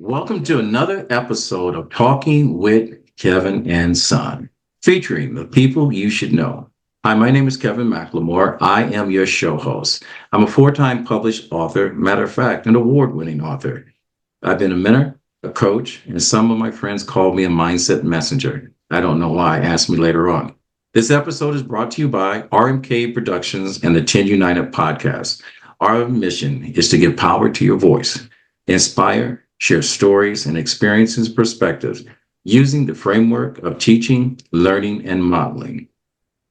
Welcome to another episode of Talking with Kevin and Son, featuring the people you should know. Hi, my name is Kevin Mclemore. I am your show host. I'm a four-time published author, matter of fact, an award-winning author. I've been a mentor, a coach, and some of my friends call me a mindset messenger. I don't know why, ask me later on. This episode is brought to you by RMK Productions and the 10 United podcast. Our mission is to give power to your voice, inspire, share stories and experiences perspectives using the framework of teaching, learning, and modeling.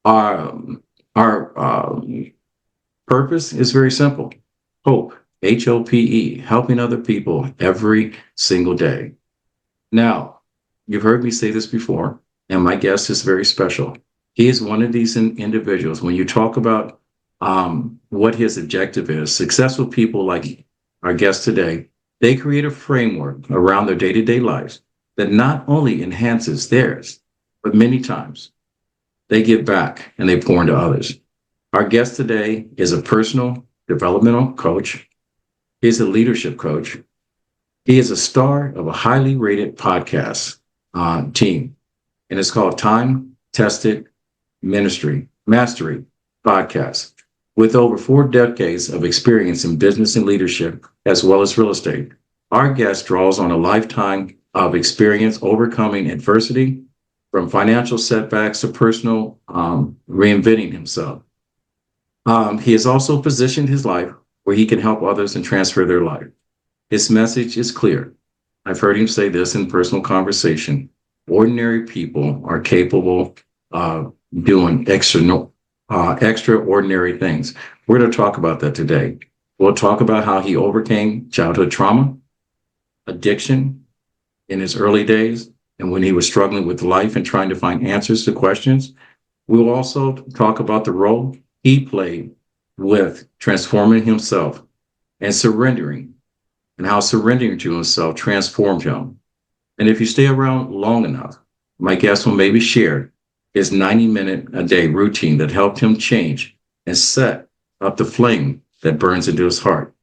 Our purpose is very simple. Hope, HOPE, helping other people every single day. Now, you've heard me say this before, and my guest is very special. He is one of these individuals. When you talk about what his objective is, successful people like our guest today, they create a framework around their day-to-day lives that not only enhances theirs, but many times they give back and they pour into others. Our guest today is a personal developmental coach. He's a leadership coach. He is a star of a highly rated podcast team, and it's called Time Tested Mastery Podcast. With over 4 decades of experience in business and leadership, as well as real estate, our guest draws on a lifetime of experience overcoming adversity, from financial setbacks to personal reinventing himself. He has also positioned his life where he can help others and transfer their life. His message is clear. I've heard him say this in personal conversation. Ordinary people are capable of doing extraordinary things. We're going to talk about that today. We'll talk about how he overcame childhood trauma, addiction in his early days, and when he was struggling with life and trying to find answers to questions. We'll also talk about the role he played with transforming himself and surrendering, and how surrendering to himself transformed him. And if you stay around long enough, my guest will maybe share his 90-minute-a-day routine that helped him change and set up the flame that burns into his heart.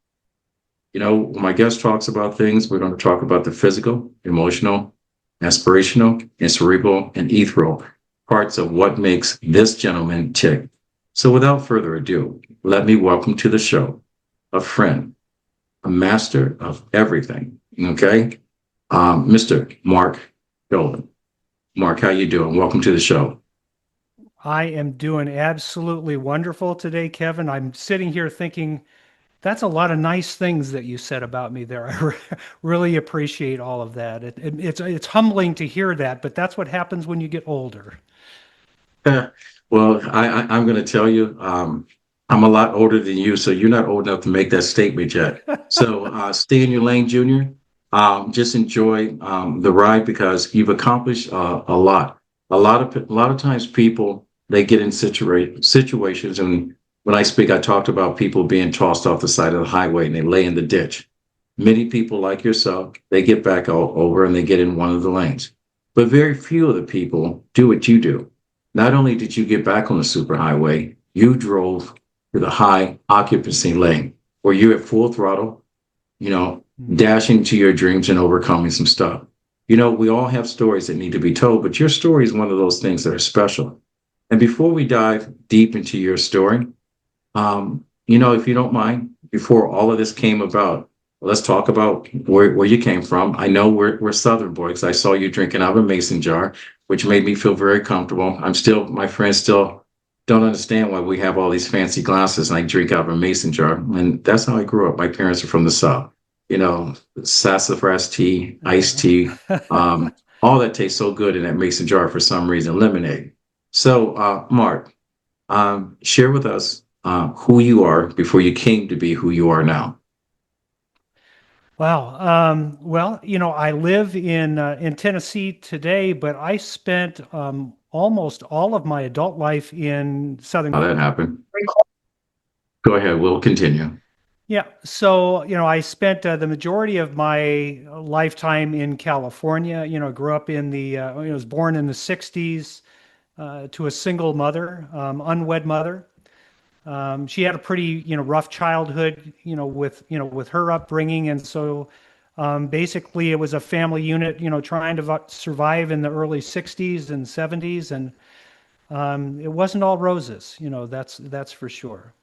You know, when my guest talks about things, we're going to talk about the physical, emotional, aspirational, and cerebral and ethereal parts of what makes this gentleman tick. So without further ado, let me welcome to the show a friend, a master of everything, okay? Mr. Mark Dolan. Mark, how you doing? Welcome to the show. I am doing absolutely wonderful today, Kevin. I'm sitting here thinking, that's a lot of nice things that you said about me there. I really appreciate all of that. It's humbling to hear that, but that's what happens when you get older. Well, I'm going to tell you, I'm a lot older than you, so you're not old enough to make that statement yet. So stay in your lane, Junior. Just enjoy the ride, because you've accomplished a lot. A lot of times people, they get in situations, and when I speak, I talked about people being tossed off the side of the highway and they lay in the ditch. Many people like yourself, they get back over and they get in one of the lanes. But very few of the people do what you do. Not only did you get back on the superhighway, you drove to the high occupancy lane where you're at full throttle, dashing to your dreams and overcoming some stuff. We all have stories that need to be told, but your story is one of those things that are special. And before we dive deep into your story, if you don't mind, before all of this came about, let's talk about where you came from. I know we're Southern boys. I saw you drinking out of a mason jar, which made me feel very comfortable. My friends still don't understand why we have all these fancy glasses and I drink out of a mason jar. And that's how I grew up. My parents are from the South. Sassafras tea, iced tea, all that tastes so good in that mason jar for some reason, lemonade. So, Mark, share with us who you are before you came to be who you are now. Wow. Well, I live in Tennessee today, but I spent almost all of my adult life in Southern. How that happened? Go ahead. We'll continue. Yeah. So, I spent the majority of my lifetime in California. Grew up was born in the 60s to a single mother, unwed mother. She had a pretty, rough childhood, with her upbringing. And so Basically, it was a family unit, trying to survive in the early 60s and 70s, and it wasn't all roses, that's for sure.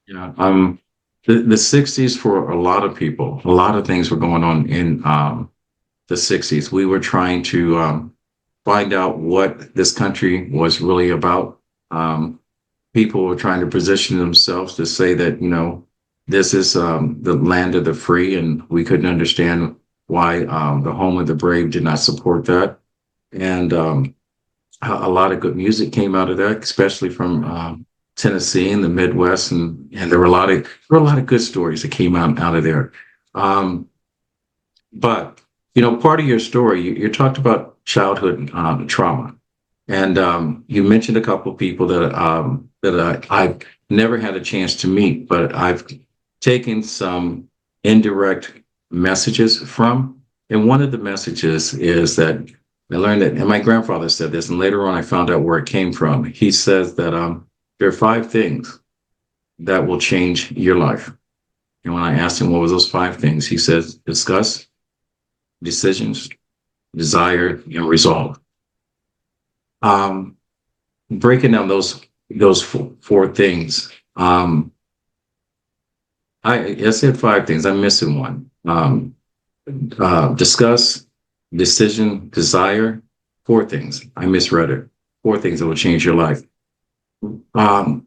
Yeah. The 60s for a lot of people, a lot of things were going on in the 60s. We were trying to find out what this country was really about. People were trying to position themselves to say that, this is the land of the free, and we couldn't understand why the home of the brave did not support that. And a lot of good music came out of that, especially from Tennessee and the Midwest, and there were a lot of good stories that came out of there. Um, but part of your story, you talked about childhood trauma, and you mentioned a couple of people that I've never had a chance to meet, but I've taken some indirect messages from. And one of the messages is that I learned that, and my grandfather said this, and later on I found out where it came from. He says that there are five things that will change your life. And when I asked him what were those five things, he says discuss, decisions, desire, and resolve. Um, Breaking down those four things. I said five things. I'm missing one. Discuss, decision, desire. Four things. I misread it. Four things that will change your life. Um,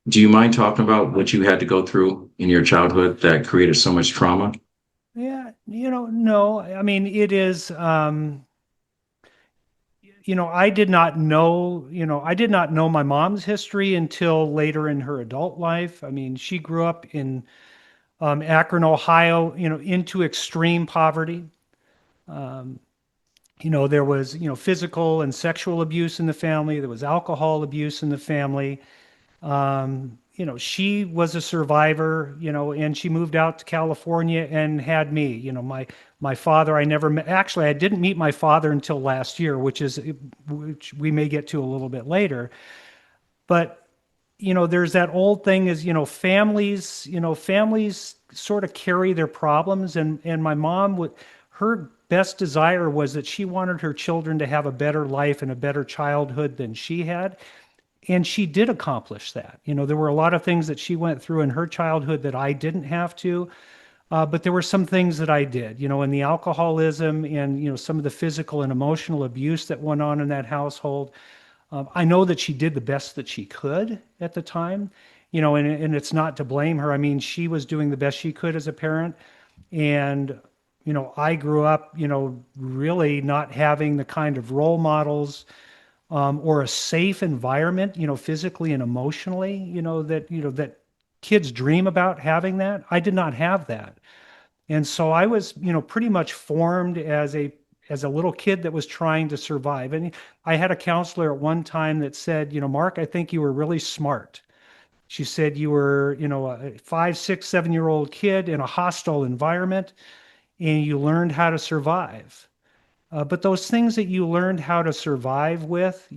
do you mind talking about what you had to go through in your childhood that created so much trauma? Yeah, no, I mean, it is, I did not know my mom's history until later in her adult life. I mean, she grew up in Akron, Ohio, into extreme poverty. Um, there was, physical and sexual abuse in the family. There was alcohol abuse in the family. She was a survivor, and she moved out to California and had me. My father, I never met. Actually, I didn't meet my father until last year, which we may get to a little bit later. But there's that old thing is, families sort of carry their problems, and my mom would, her best desire was that she wanted her children to have a better life and a better childhood than she had. And she did accomplish that. There were a lot of things that she went through in her childhood that I didn't have to, but there were some things that I did, and the alcoholism and, some of the physical and emotional abuse that went on in that household. I know that she did the best that she could at the time, and it's not to blame her. I mean, she was doing the best she could as a parent. And, I grew up, really not having the kind of role models or a safe environment, physically and emotionally, that kids dream about having that. I did not have that. And so I was, pretty much formed as a little kid that was trying to survive. And I had a counselor at one time that said, Mark, I think you were really smart. She said you were, a 5, 6, 7-year-old kid in a hostile environment, and you learned how to survive. But those things that you learned how to survive with,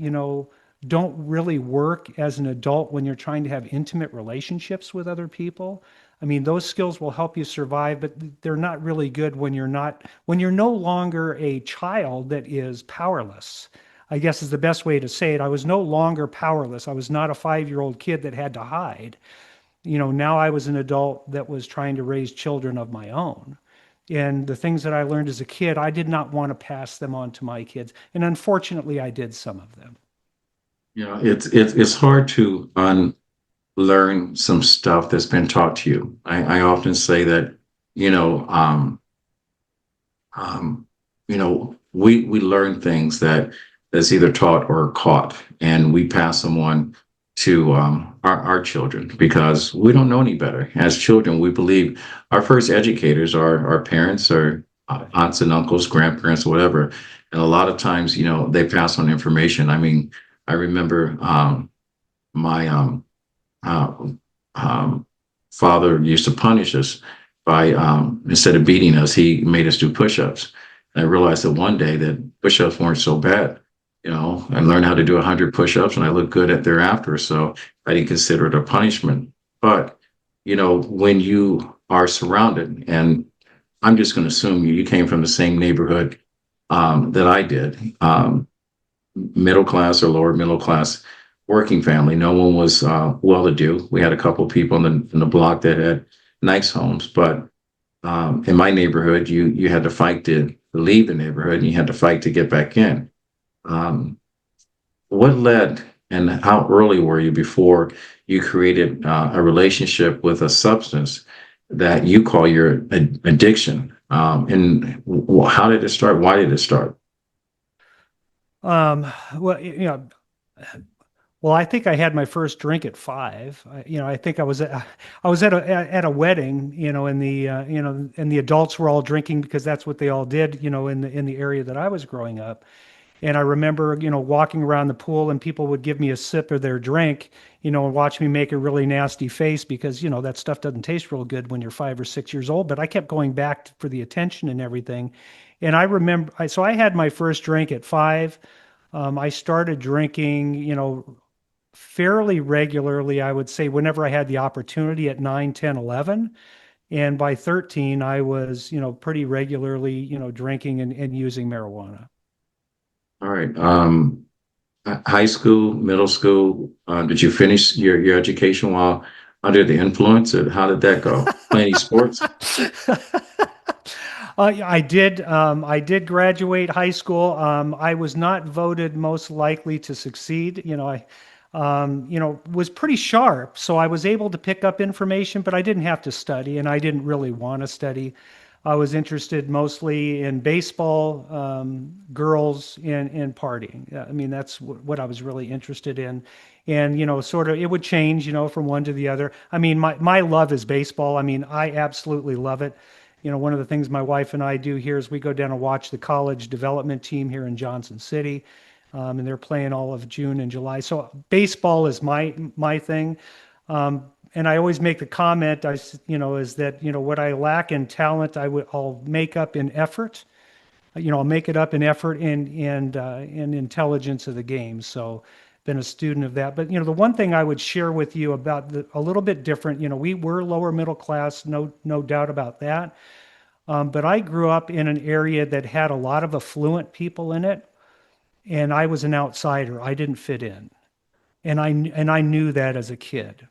don't really work as an adult when you're trying to have intimate relationships with other people. I mean, those skills will help you survive, but they're not really good when you're no longer a child that is powerless. I guess is the best way to say it. I was no longer powerless. I was not a 5-year-old kid that had to hide. Now I was an adult that was trying to raise children of my own. And the things that I learned as a kid, I did not want to pass them on to my kids. And unfortunately, I did some of them. It's hard to unlearn some stuff that's been taught to you. I often say that, you know, um, we learn things that's either taught or caught, and we pass them on to our children because we don't know any better. As children, we believe our first educators are our parents or aunts and uncles, grandparents, whatever. And a lot of times, they pass on information. I mean, I remember my uh, um, father used to punish us by instead of beating us, he made us do push-ups. And I realized that one day that push-ups weren't so bad. I learned how to do 100 push-ups and I looked good at thereafter. So I didn't consider it a punishment. But, when you are surrounded and I'm just going to assume you came from the same neighborhood that I did, middle class or lower middle class working family. No one was well-to-do. We had a couple of people in the block that had nice homes, but in my neighborhood, you had to fight to leave the neighborhood, and you had to fight to get back in. Um, what led and how early were you before you created a relationship with a substance that you call your addiction? How did it start? Why did it start? Um, well, well, I think I had my first drink at 5. I think I was at a wedding, and the adults were all drinking because that's what they all did, in the area that I was growing up. And I remember, walking around the pool and people would give me a sip of their drink, and watch me make a really nasty face because, that stuff doesn't taste real good when you're 5 or 6 years old. But I kept going back for the attention and everything. And I remember, so I had my first drink at 5. I started drinking, fairly regularly, I would say, whenever I had the opportunity at 9, 10, 11. And by 13, I was, pretty regularly, drinking and using marijuana. All right. High school, middle school, did you finish your education while under the influence, or how did that go? Play any sports? I did. I did graduate high school. I was not voted most likely to succeed. Was pretty sharp, so I was able to pick up information, but I didn't have to study, and I didn't really want to study. I was interested mostly in baseball, girls, and partying. I mean, that's what I was really interested in. And, sort of, it would change, from one to the other. I mean, my love is baseball. I mean, I absolutely love it. One of the things my wife and I do here is we go down and watch the college development team here in Johnson City, and they're playing all of June and July. So baseball is my thing. And I always make the comment, is that, what I lack in talent, I'll make up in effort. I'll make it up in effort and intelligence of the game. So, been a student of that. But the one thing I would share with you about a little bit different. We were lower middle class, no doubt about that. But I grew up in an area that had a lot of affluent people in it, and I was an outsider. I didn't fit in, and I knew that as a kid.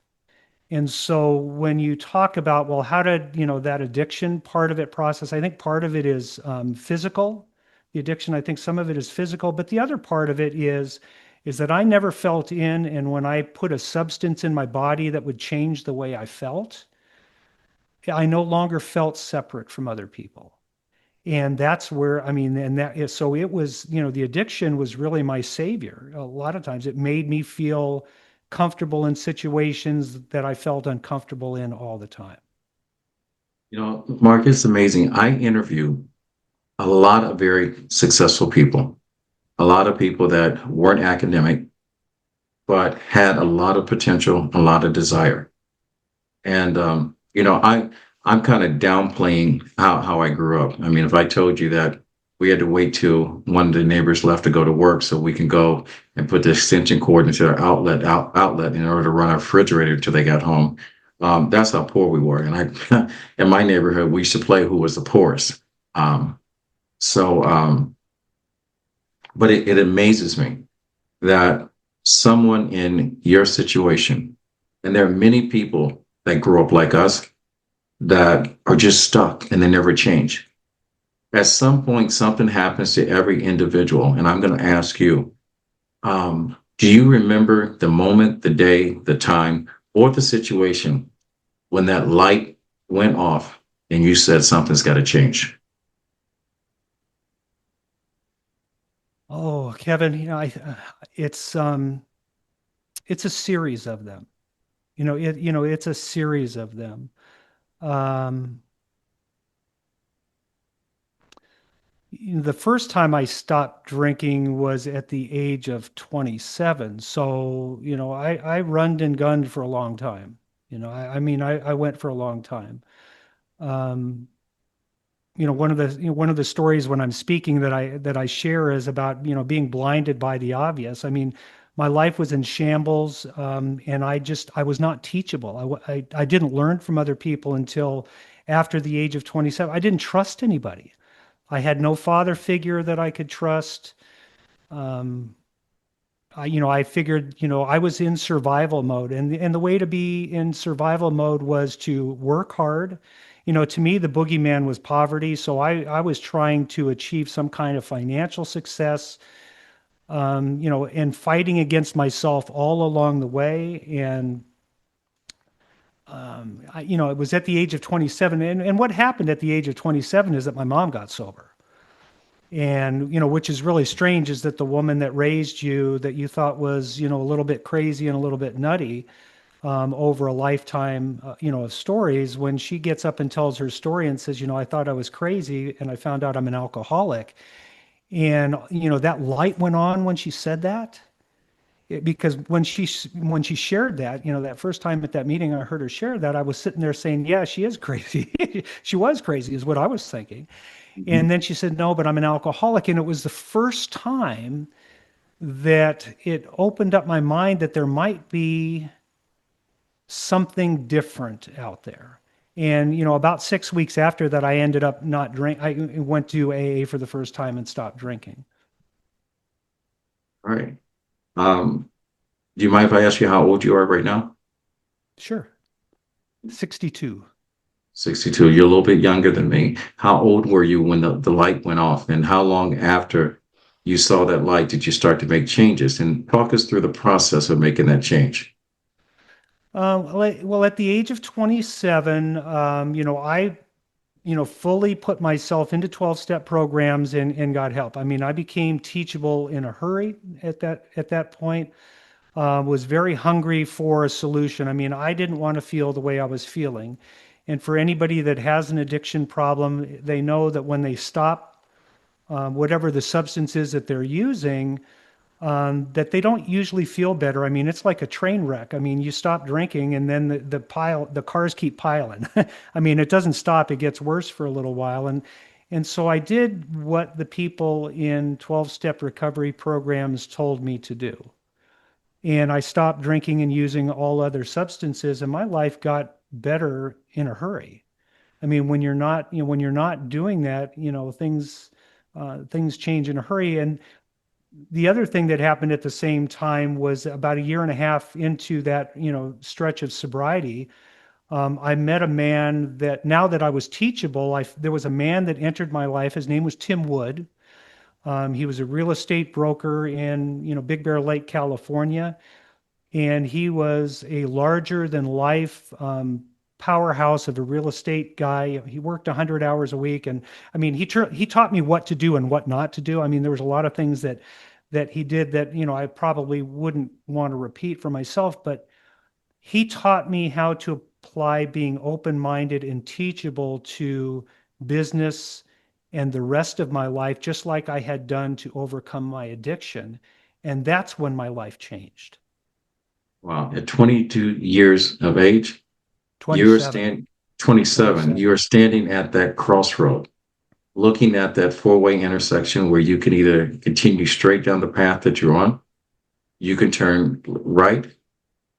And so when you talk about, well, how did, that addiction part of it process? I think part of it is physical. The addiction, I think some of it is physical, but the other part of it is that I never felt in, and when I put a substance in my body that would change the way I felt, I no longer felt separate from other people. And that's where, I mean, and that is, so it was, the addiction was really my savior. A lot of times it made me feel comfortable in situations that I felt uncomfortable in all the time. Mark, it's amazing. I interview a lot of very successful people, a lot of people that weren't academic, but had a lot of potential, a lot of desire. And I'm kind of downplaying how I grew up. I mean, if I told you that we had to wait till one of the neighbors left to go to work so we can go and put the extension cord into our outlet in order to run our refrigerator until they got home. That's how poor we were. And I, in my neighborhood, we used to play who was the poorest. Um, so, but it amazes me that someone in your situation, and there are many people that grew up like us that are just stuck and they never change. At some point, something happens to every individual. And I'm going to ask you, do you remember the moment, the day, the time, or the situation when that light went off and you said something's got to change? Oh, Kevin, it's a series of them. It's a series of them. Um, the first time I stopped drinking was at the age of 27. So, I runned and gunned for a long time. I mean, I went for a long time. Um, one of the stories when I'm speaking that I share is about, being blinded by the obvious. I mean, my life was in shambles, and I was not teachable. I didn't learn from other people until after the age of 27. I didn't trust anybody. I had no father figure that I could trust. Um, I figured, I was in survival mode, and the way to be in survival mode was to work hard. To me, the boogeyman was poverty, so I was trying to achieve some kind of financial success, and fighting against myself all along the way. And it was at the age of 27, and what happened at the age of 27 is that my mom got sober. And, which is really strange, is that the woman that raised you, that you thought was, a little bit crazy and a little bit nutty, over a lifetime, of stories, when she gets up and tells her story and says, I thought I was crazy and I found out I'm an alcoholic. And, that light went on when she said that. Because when she shared that, that first time at that meeting, I heard her share that, I was sitting there saying, yeah, she is crazy. She was crazy, is what I was thinking. Mhm. And then she said, no, but I'm an alcoholic. And it was the first time that it opened up my mind that there might be something different out there. And, about 6 weeks after that, I ended up not drink. I went to AA for the first time and stopped drinking. All right. Um, do you mind if I ask you how old you are right now? Sure. 62. 62. You're a little bit younger than me. How old were you when the light went off? And how long after you saw that light did you start to make changes? And talk us through the process of making that change. Well, at the age of 27, I fully put myself into 12-step programs and got help. I mean, I became teachable in a hurry at that point. Was very hungry for a solution. I mean, I didn't want to feel the way I was feeling. And for anybody that has an addiction problem, they know that when they stop whatever the substance is that they're using, that they don't usually feel better. I mean, it's like a train wreck. I mean, you stop drinking and then the cars keep piling. I mean, it doesn't stop. It gets worse for a little while. And so I did what the people in 12-step recovery programs told me to do. And I stopped drinking and using all other substances, and my life got better in a hurry. I mean, when you're not doing that, things change in a hurry. And the other thing that happened at the same time was about a year and a half into that, stretch of sobriety. I met a man that, now that I was teachable, there was a man that entered my life. His name was Tim Wood. He was a real estate broker in, Big Bear Lake, California, and he was a larger than life powerhouse of a real estate guy. He worked 100 hours a week, and I mean, he taught me what to do and what not to do. I mean, there was a lot of things that he did that, I probably wouldn't want to repeat for myself, but he taught me how to apply being open-minded and teachable to business and the rest of my life, just like I had done to overcome my addiction. And that's when my life changed. Wow. At 22 years of age, you're 27. standing 27, 27. you're standing at that crossroad, looking at that four-way intersection where you can either continue straight down the path that you're on, you can turn right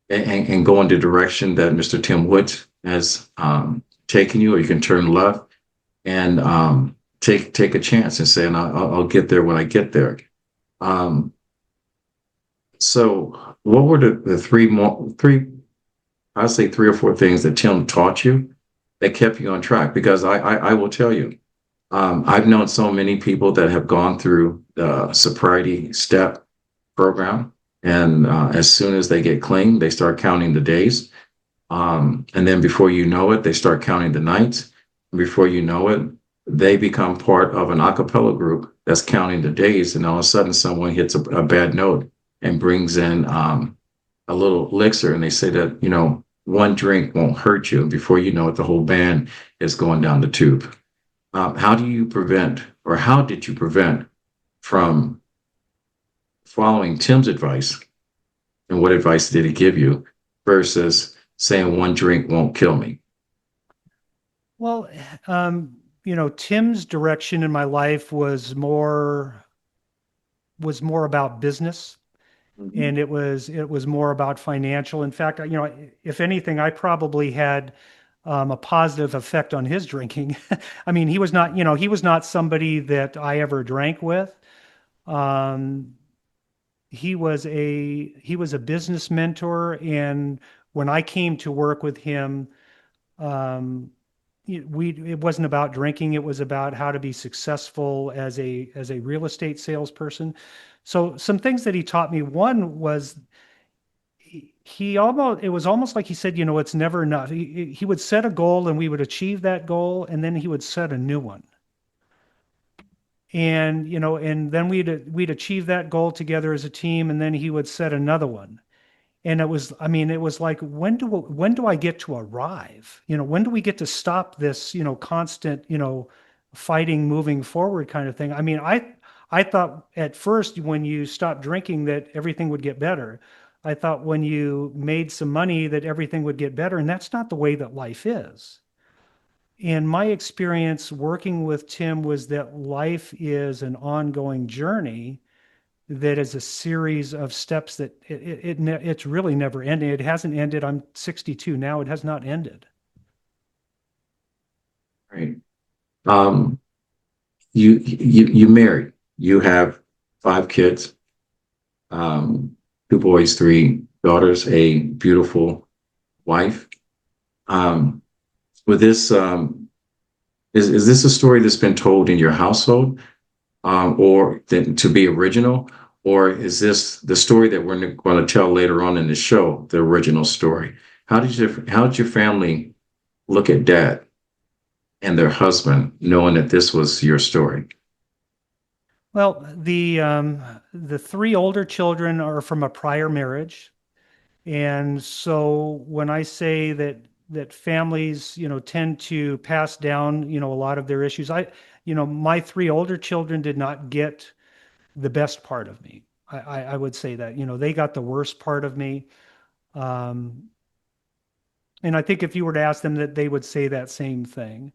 and go in the direction that Mr. Tim Woods has taken you, or you can turn left and take a chance and say, and I'll get there when I get there. Um, so, what were the three? I'd say three or four things that Tim taught you that kept you on track. Because I will tell you, I've known so many people that have gone through the sobriety step program, and as soon as they get clean, they start counting the days. And then before you know it, they start counting the nights. Before you know it, they become part of an a cappella group that's counting the days. And all of a sudden, someone hits a bad note and brings in a little elixir, and they say that, one drink won't hurt you. And before you know it, the whole band is going down the tube. How do you prevent, or how did you prevent from following Tim's advice? And what advice did he give you versus saying one drink won't kill me? Well, Tim's direction in my life was more about business, Mhm. and it was more about financial. In fact, if anything, I probably had a positive effect on his drinking. I mean, he was not, he was not somebody that I ever drank with. Um, he was a business mentor, and when I came to work with him, um, it wasn't about drinking. It was about how to be successful as a real estate salesperson. So some things that he taught me. One was he almost it was almost like he said, it's never enough. He would set a goal and we would achieve that goal, and then he would set a new one. And then we'd achieve that goal together as a team, and then he would set another one. And it was like, when do I get to arrive? When do we get to stop this, constant, fighting, moving forward kind of thing? I mean, I thought at first when you stopped drinking that everything would get better. I thought when you made some money that everything would get better, and that's not the way that life is. And my experience working with Tim was that life is an ongoing journey that is a series of steps that it's really never ending. It hasn't ended. I'm 62 now. It has not ended. Right. Um, you married. You have 5 kids, um, 2 boys, 3 daughters, a beautiful wife. Um, with this, is this a story that's been told in your household, or to be original, or is this the story that we're going to tell later on in the show, the original story? How did your family look at Dad and their husband, knowing that this was your story? Well, the three older children are from a prior marriage. And so when I say that families, tend to pass down, a lot of their issues, my three older children did not get the best part of me. I would say that, they got the worst part of me. Um, and I think if you were to ask them that, they would say that same thing.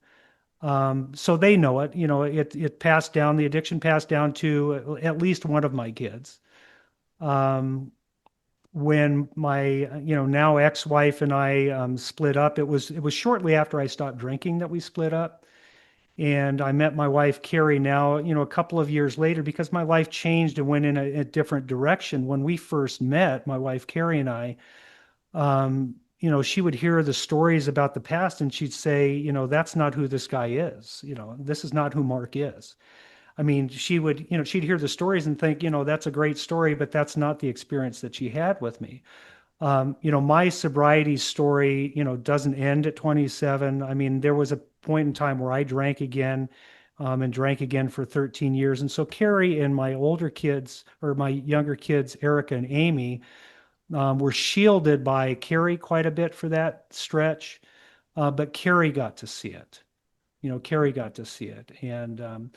So they know it, it passed down, the addiction passed down to at least one of my kids. Um, when my, now ex-wife and I split up, it was shortly after I stopped drinking that we split up. And I met my wife, Carrie, now, a couple of years later, because my life changed and went in a different direction. When we first met, my wife, Carrie, and I, she would hear the stories about the past and she'd say, that's not who this guy is. This is not who Mark is. I mean, she'd hear the stories and think, that's a great story, but that's not the experience that she had with me. My sobriety story, doesn't end at 27. I mean, there was a point in time where I drank again, and drank again for 13 years. And so Carrie and my older kids, or my younger kids, Erica and Amy, were shielded by Carrie quite a bit for that stretch. But Carrie got to see it. Carrie got to see it. And,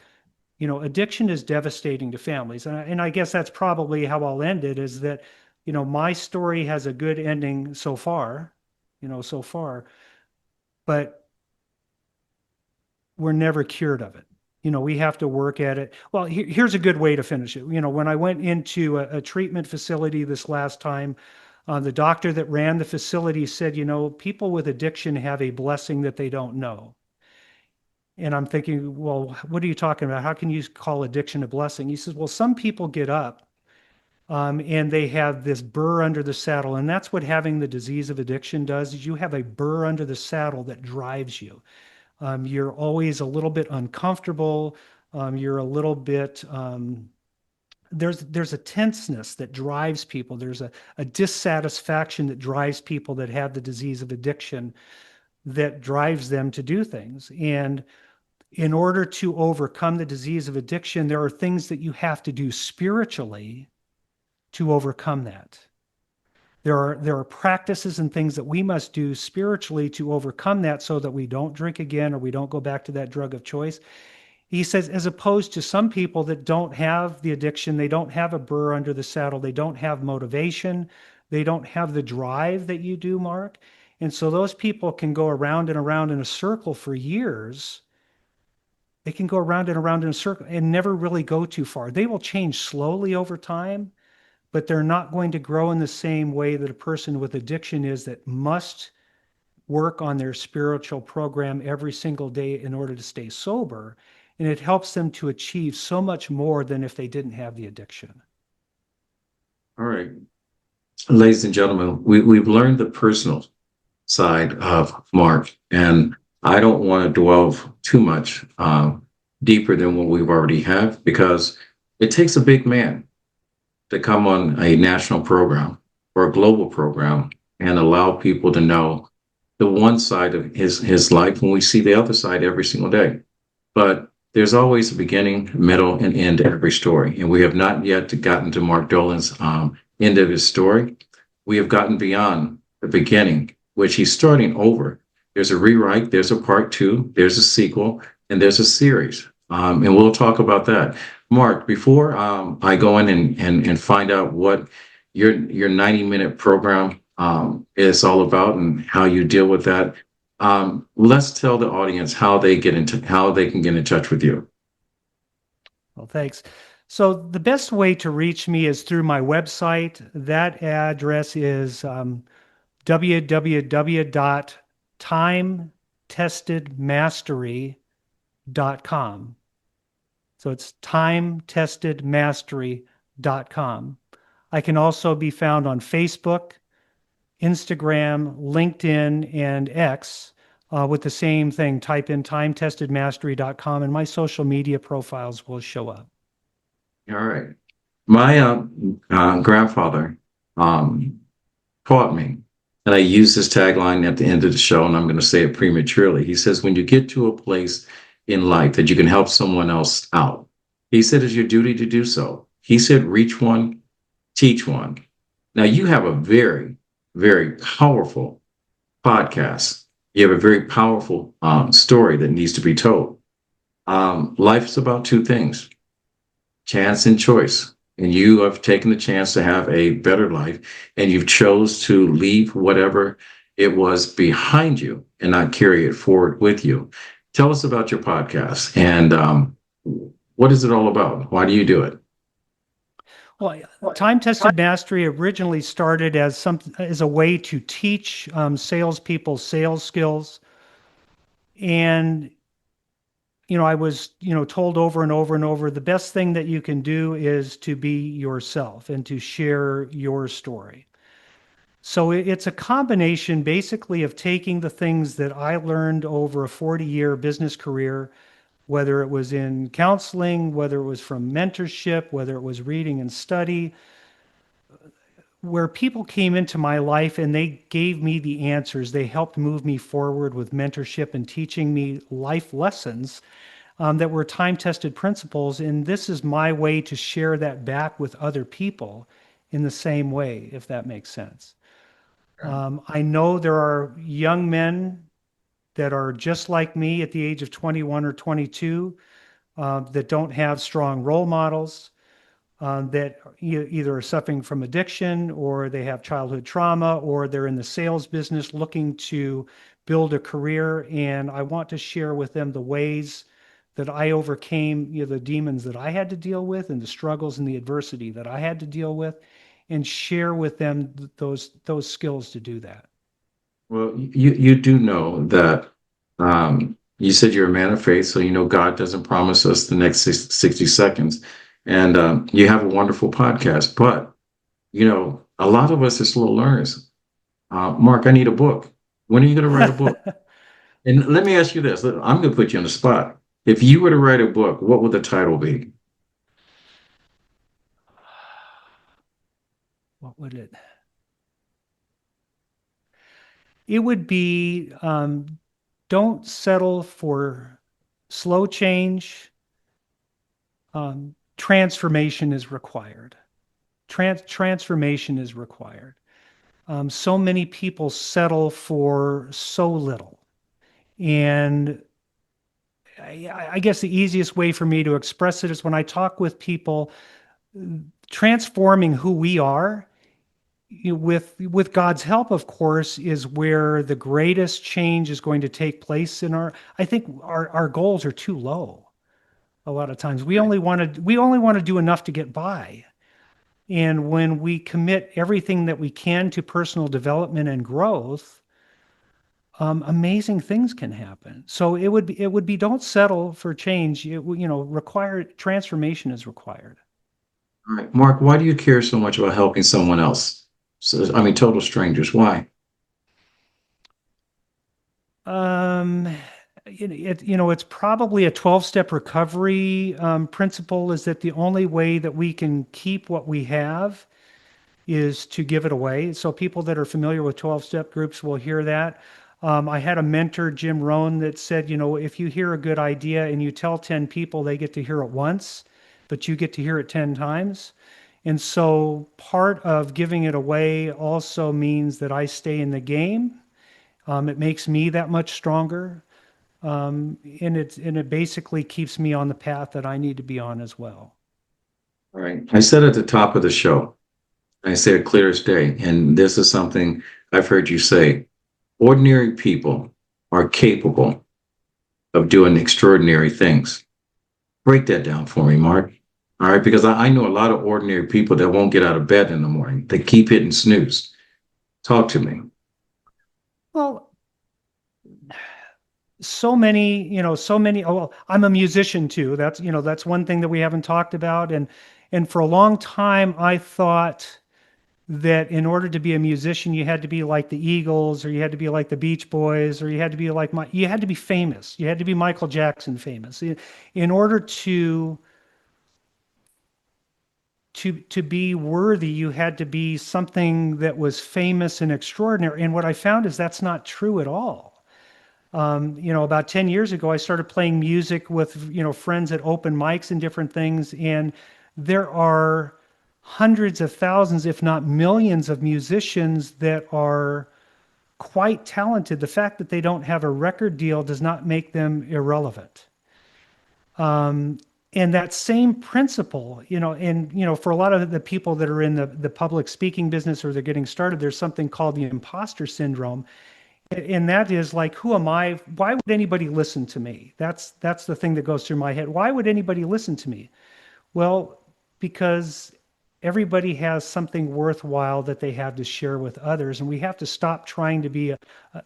addiction is devastating to families. And I guess that's probably how I'll end it, is that, my story has a good ending so far, but we're never cured of it. We have to work at it. Well, here's a good way to finish it. When I went into a treatment facility this last time, the doctor that ran the facility said, people with addiction have a blessing that they don't know. And I'm thinking, well, what are you talking about? How can you call addiction a blessing? He says, well, some people get up, and they have this burr under the saddle. And that's what having the disease of addiction does, is you have a burr under the saddle that drives you. You're always a little bit uncomfortable. You're a little bit, there's a tenseness that drives people. There's a dissatisfaction that drives people that have the disease of addiction, that drives them to do things. And in order to overcome the disease of addiction, there are things that you have to do spiritually to overcome that. There are practices and things that we must do spiritually to overcome that, so that we don't drink again, or we don't go back to that drug of choice. He says, as opposed to some people that don't have the addiction, they don't have a burr under the saddle, they don't have motivation, they don't have the drive that you do, Mark. And so those people can go around and around in a circle for years. They can go around and around in a circle and never really go too far. They will change slowly over time, but they're not going to grow in the same way that a person with addiction is, that must work on their spiritual program every single day in order to stay sober. And it helps them to achieve so much more than if they didn't have the addiction. All right. Ladies and gentlemen, we've learned the personal side of Mark, and I don't want to dwell too much deeper than what we've already have, because it takes a big man to come on a national program or a global program and allow people to know the one side of his life when we see the other side every single day. But there's always a beginning, middle, and end to every story. And we have not yet gotten to Mark Dolan's end of his story. We have gotten beyond the beginning, which he's starting over. There's a rewrite, there's a part two, there's a sequel, and there's a series. And we'll talk about that. Mark, before I go in and find out what your 90-minute program is all about and how you deal with that, let's tell the audience how they can get in touch with you. Well, thanks. So the best way to reach me is through my website. That address is www.timetestedmastery.com. So it's timetestedmastery.com. I can also be found on Facebook, Instagram, LinkedIn, and X with the same thing. Type in timetestedmastery.com and my social media profiles will show up. All right. My grandfather taught me, and I use this tagline at the end of the show, and I'm going to say it prematurely. He says, when you get to a place in life that you can help someone else out, he said, it's your duty to do so. He said, reach one, teach one. Now, you have a very, very powerful podcast. You have a very powerful story that needs to be told. Life is about two things: chance and choice. And you have taken the chance to have a better life, and you've chose to leave whatever it was behind you and not carry it forward with you. Tell us about your podcast and what is it all about? Why do you do it? Well, time-tested mastery originally started as a way to teach salespeople sales skills, and I was told over and over and over, the best thing that you can do is to be yourself and to share your story. So it's a combination basically of taking the things that I learned over a 40-year business career, whether it was in counseling, whether it was from mentorship, whether it was reading and study, where people came into my life and they gave me the answers. They helped move me forward with mentorship and teaching me life lessons that were time-tested principles. And this is my way to share that back with other people in the same way, if that makes sense. I know there are young men that are just like me at the age of 21 or 22 that don't have strong role models, that either are suffering from addiction, or they have childhood trauma, or they're in the sales business looking to build a career. And I want to share with them the ways that I overcame the demons that I had to deal with and the struggles and the adversity that I had to deal with, and share with them those skills to do that. Well, you do know that you said you're a man of faith, so you know God doesn't promise us the next 60 seconds. And you have a wonderful podcast, but a lot of us are slow learners. Mark, I need a book. When are you going to write a book? And let me ask you this. I'm going to put you on the spot. If you were to write a book, what would the title be? What would it? It would be don't settle for slow change. Transformation is required. Transformation is required. So many people settle for so little. And I guess the easiest way for me to express it is when I talk with people, transforming who we are, with God's help, of course, is where the greatest change is going to take place I think our goals are too low. A lot of times we only want to do enough to get by. And when we commit everything that we can to personal development and growth, amazing things can happen. So it would be don't settle for change. Required transformation is required. All right, Mark, why do you care so much about helping someone else? So, I mean, total strangers. Why? Um, it's probably a 12-step recovery principle is that the only way that we can keep what we have is to give it away. So people that are familiar with 12-step groups will hear that. I had a mentor, Jim Rohn, that said, if you hear a good idea and you tell 10 people, they get to hear it once, but you get to hear it 10 times. And so part of giving it away also means that I stay in the game. It makes me that much stronger. And it basically keeps me on the path that I need to be on as well. All right. I said at the top of the show, I say it clear as day, and this is something I've heard you say. Ordinary people are capable of doing extraordinary things. Break that down for me, Mark. All right, because I know a lot of ordinary people that won't get out of bed in the morning. They keep hitting snooze. Talk to me. Well, so many. Oh, well, I'm a musician too. That's one thing that we haven't talked about. And for a long time, I thought that in order to be a musician, you had to be like the Eagles, or you had to be like the Beach Boys, or you had to be famous. You had to be Michael Jackson famous. In order to be worthy, you had to be something that was famous and extraordinary. And what I found is that's not true at all. About 10 years ago, I started playing music with, friends at open mics and different things. And there are hundreds of thousands, if not millions of musicians that are quite talented. The fact that they don't have a record deal does not make them irrelevant. Um, and that same principle, for a lot of the people that are in the public speaking business or they're getting started, there's something called the imposter syndrome. And that is like, who am I? Why would anybody listen to me? That's the thing that goes through my head. Why would anybody listen to me? Well, because everybody has something worthwhile that they have to share with others, and we have to stop trying to be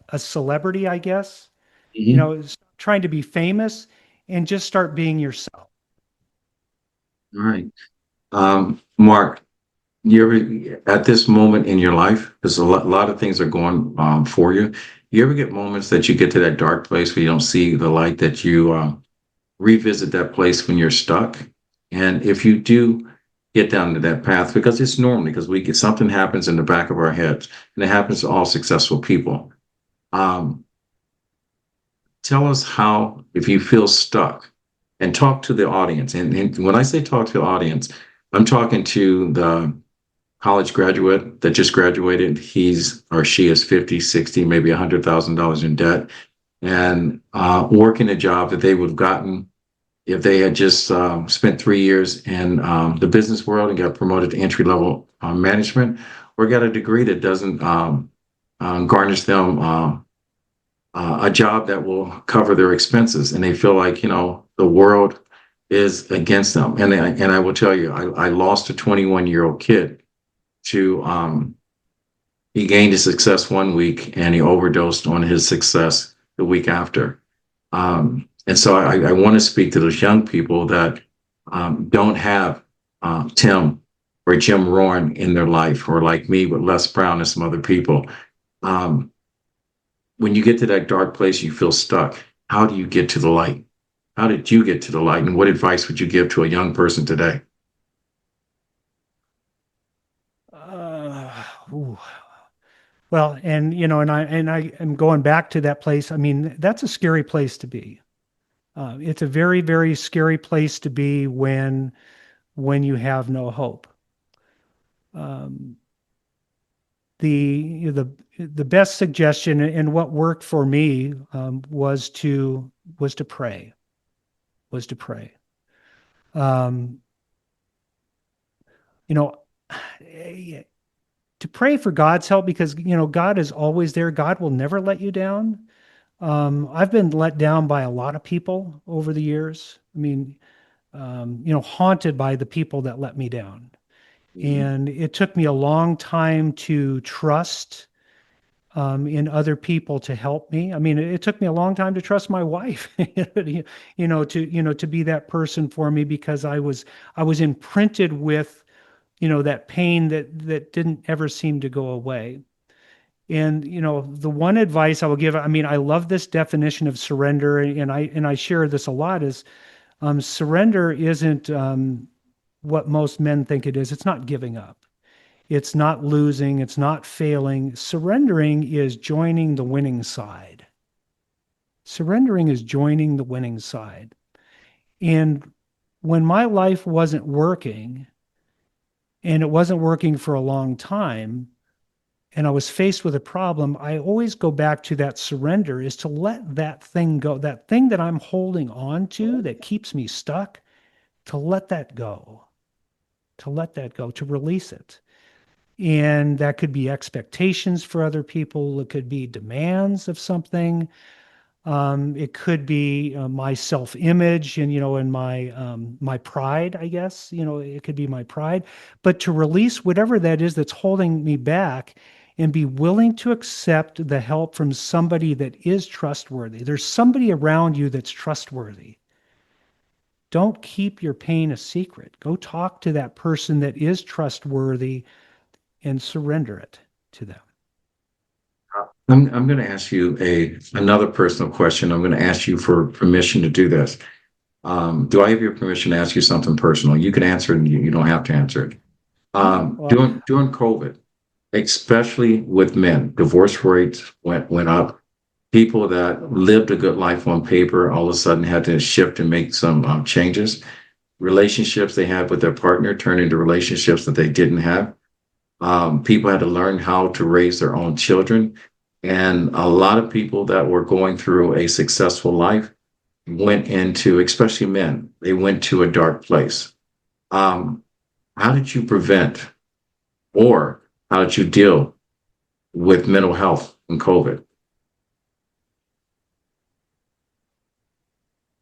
a celebrity, I guess. Mhm. Trying to be famous and just start being yourself. All right. Mark, you ever, at this moment in your life, because a lot of things are going for you, you ever get moments that you get to that dark place where you don't see the light, that you revisit that place when you're stuck? And if you do get down to that path, because it's normally because we get something happens in the back of our heads, and it happens to all successful people. Um, Tell us how, if you feel stuck, and talk to the audience. And when I say talk to the audience, I'm talking to the college graduate that just graduated. He's or she is 50, 60, maybe $100,000 in debt, and working a job that they would have gotten if they had just spent 3 years in the business world and got promoted to entry level management, or got a degree that doesn't garnish them a job that will cover their expenses, and they feel like the world is against them. And I will tell you, I lost a 21-year-old kid to he gained his success one week and he overdosed on his success the week after. And so I want to speak to those young people that don't have Tim or Jim Rohn in their life, or like me with Les Brown and some other people. Um, when you get to that dark place, you feel stuck. How do you get to the light? How did you get to the light? And what advice would you give to a young person today? Uh, ooh. Well, and I am going back to that place. I mean, that's a scary place to be. It's a very, very scary place to be when you have no hope. Um, the best suggestion and what worked for me was to pray. Was to pray. Um, you know, to pray for God's help, because God is always there. God will never let you down. I've been let down by a lot of people over the years. I mean, haunted by the people that let me down. Mhm. And it took me a long time to trust in other people to help me. I mean, it took me a long time to trust my wife, to be that person for me because I was imprinted with, that pain that didn't ever seem to go away. And the one advice I will give, I mean, I love this definition of surrender, and I share this a lot. Is surrender isn't what most men think it is. It's not giving up. It's not losing. It's not failing. Surrendering is joining the winning side. Surrendering is joining the winning side. And when my life wasn't working, and it wasn't working for a long time, and I was faced with a problem, I always go back to that surrender is to let that thing go, that thing that I'm holding on to that keeps me stuck, to let that go, to release it. And that could be expectations for other people. It could be demands of something. It could be my self-image and my pride, I guess. It could be my pride. But to release whatever that is that's holding me back and be willing to accept the help from somebody that is trustworthy. There's somebody around you that's trustworthy. Don't keep your pain a secret. Go talk to that person that is trustworthy and surrender it to them. I'm going to ask you another personal question. I'm going to ask you for permission to do this. Do I have your permission to ask you something personal? You can answer it and you don't have to answer it. Oh, well, During COVID, especially with men, divorce rates went up. People that lived a good life on paper all of a sudden had to shift and make some changes. Relationships they had with their partner turned into relationships that they didn't have. People had to learn how to raise their own children. And a lot of people that were going through a successful life went into, especially men, they went to a dark place. Um, how did you prevent or how did you deal with mental health in COVID?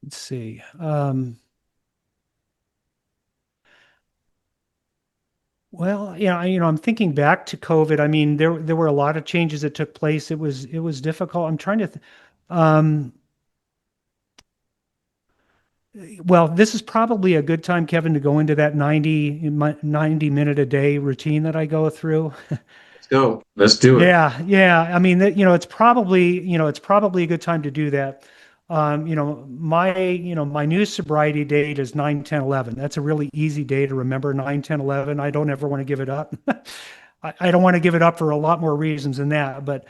let's see. Well, yeah, I'm thinking back to COVID. I mean, there were a lot of changes that took place. It was difficult. I'm trying to um well, this is probably a good time, Kevin, to go into that 90 minute a day routine that I go through. Let's go. Let's do it. Yeah, yeah. I mean, it's probably a good time to do that. My new sobriety date is 9/10/11. That's a really easy day to remember, 9/10/11. I don't ever want to give it up. I don't want to give it up for a lot more reasons than that. But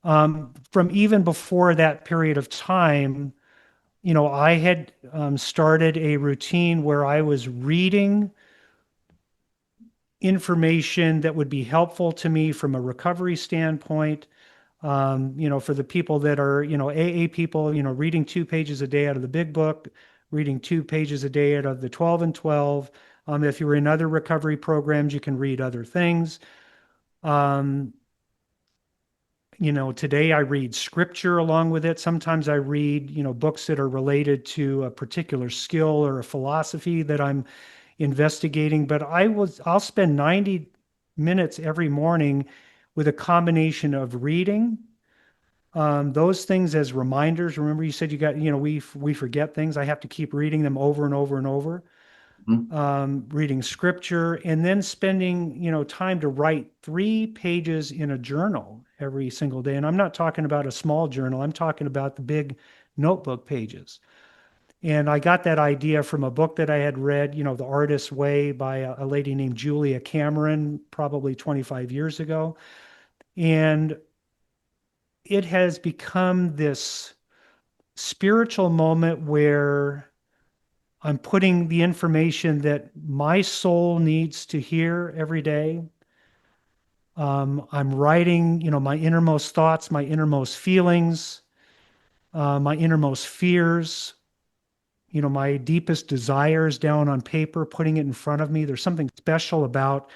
from even before that period of time, I had started a routine where I was reading information that would be helpful to me from a recovery standpoint. For the people that are, AA people, reading 2 pages a day out of the big book, reading 2 pages a day out of the 12 and 12. If you're in other recovery programs, you can read other things. Um, Today I read scripture along with it. Sometimes I read, books that are related to a particular skill or a philosophy that I'm investigating. But I'll spend 90 minutes every morning with a combination of reading, those things as reminders. Remember, you said we forget things. I have to keep reading them over and over and over. Mhm. Reading scripture, and then spending time to write 3 pages in a journal every single day. And I'm not talking about a small journal. I'm talking about the big notebook pages. And I got that idea from a book that I had read, The Artist's Way by a lady named Julia Cameron, probably 25 years ago. And it has become this spiritual moment where I'm putting the information that my soul needs to hear every day. I'm writing, my innermost thoughts, my innermost feelings, my innermost fears, my deepest desires down on paper, putting it in front of me. There's something special about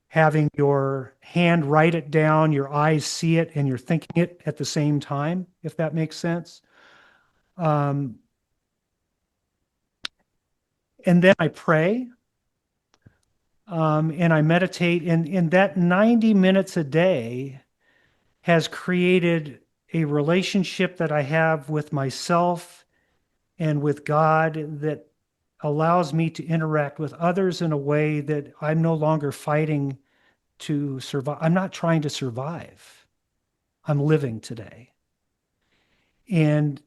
having your hand write it down, your eyes see it, and you're thinking it at the same time, if that makes sense. Um, and then I pray, and I meditate. And in that 90 minutes a day has created a relationship that I have with myself and with God that allows me to interact with others in a way that I'm no longer fighting to survive. I'm not trying to survive. I'm living today. And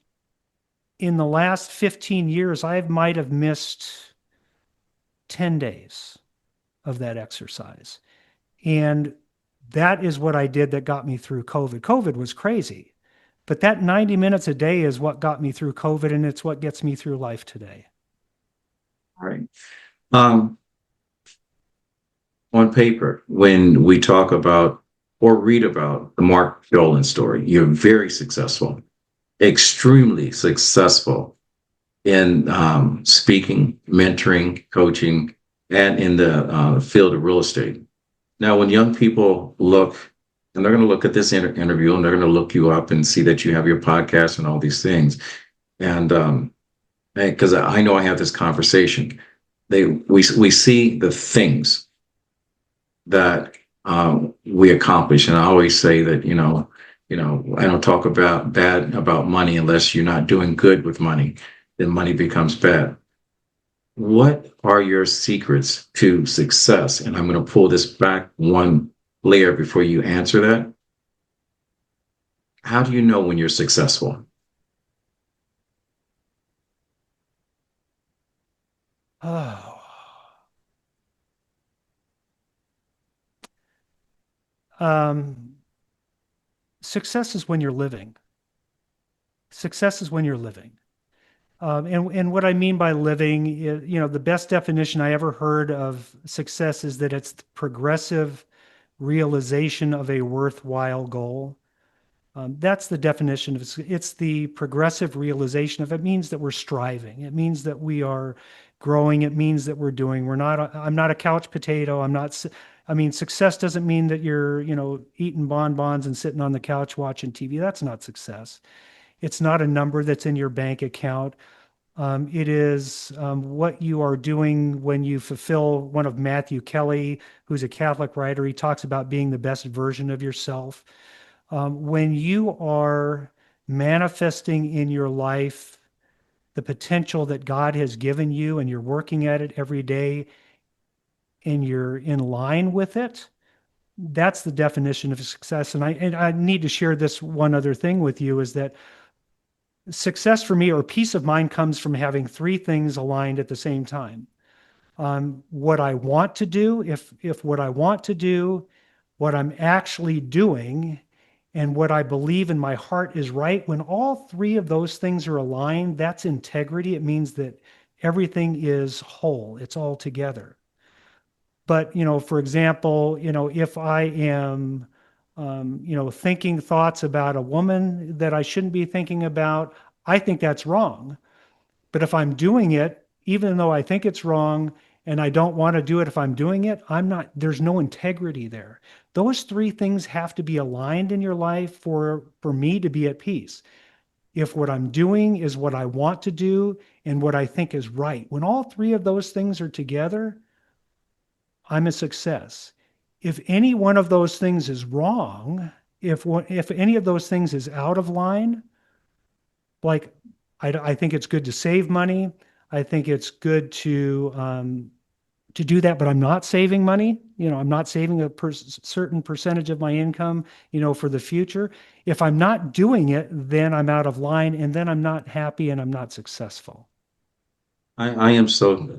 in the last 15 years, I might have missed 10 days of that exercise. And that is what I did that got me through COVID. COVID was crazy, but that 90 minutes a day is what got me through COVID, and it's what gets me through life today. All right. Um, on paper, when we talk about or read about the Mark Dolan story, you're very successful, extremely successful in speaking, mentoring, coaching, and in the field of real estate. Now, when young people look, and they're going to look at this interview and they're going to look you up and see that you have your podcast and all these things. And because I know I have this conversation, we see the things that we accomplish. And I always say that, I don't talk about bad about money unless you're not doing good with money, then money becomes bad. What are your secrets to success? And I'm going to pull this back one layer before you answer that. How do you know when you're successful? Oh, um, success is when you're living. Success is when you're living. And what I mean by living, the best definition I ever heard of success is that it's the progressive realization of a worthwhile goal. That's the definition of it. It's the progressive realization of it. It means that we're striving. It means that we are growing. It means that we're doing. I'm not a couch potato. Success doesn't mean that you're, eating bonbons and sitting on the couch watching TV. That's not success. It's not a number that's in your bank account. It is what you are doing when you fulfill one of Matthew Kelly, who's a Catholic writer. He talks about being the best version of yourself. When you are manifesting in your life the potential that God has given you and you're working at it every day and you're in line with it, that's the definition of success. And I need to share this one other thing with you is that success for me or peace of mind comes from having three things aligned at the same time. What I want to do, if what I want to do, what I'm actually doing, and what I believe in my heart is right, when all three of those things are aligned, that's integrity. It means that everything is whole. It's all together. But, for example, if I am, thinking thoughts about a woman that I shouldn't be thinking about, I think that's wrong. But if I'm doing it, even though I think it's wrong and I don't want to do it, if I'm doing it, there's no integrity there. Those three things have to be aligned in your life for me to be at peace. If what I'm doing is what I want to do and what I think is right, when all three of those things are together, I'm a success. If any one of those things is wrong, if any of those things is out of line, like I think it's good to save money. I think it's good to do that, but I'm not saving money. I'm not saving a certain percentage of my income, for the future. If I'm not doing it, then I'm out of line, and then I'm not happy and I'm not successful. I am so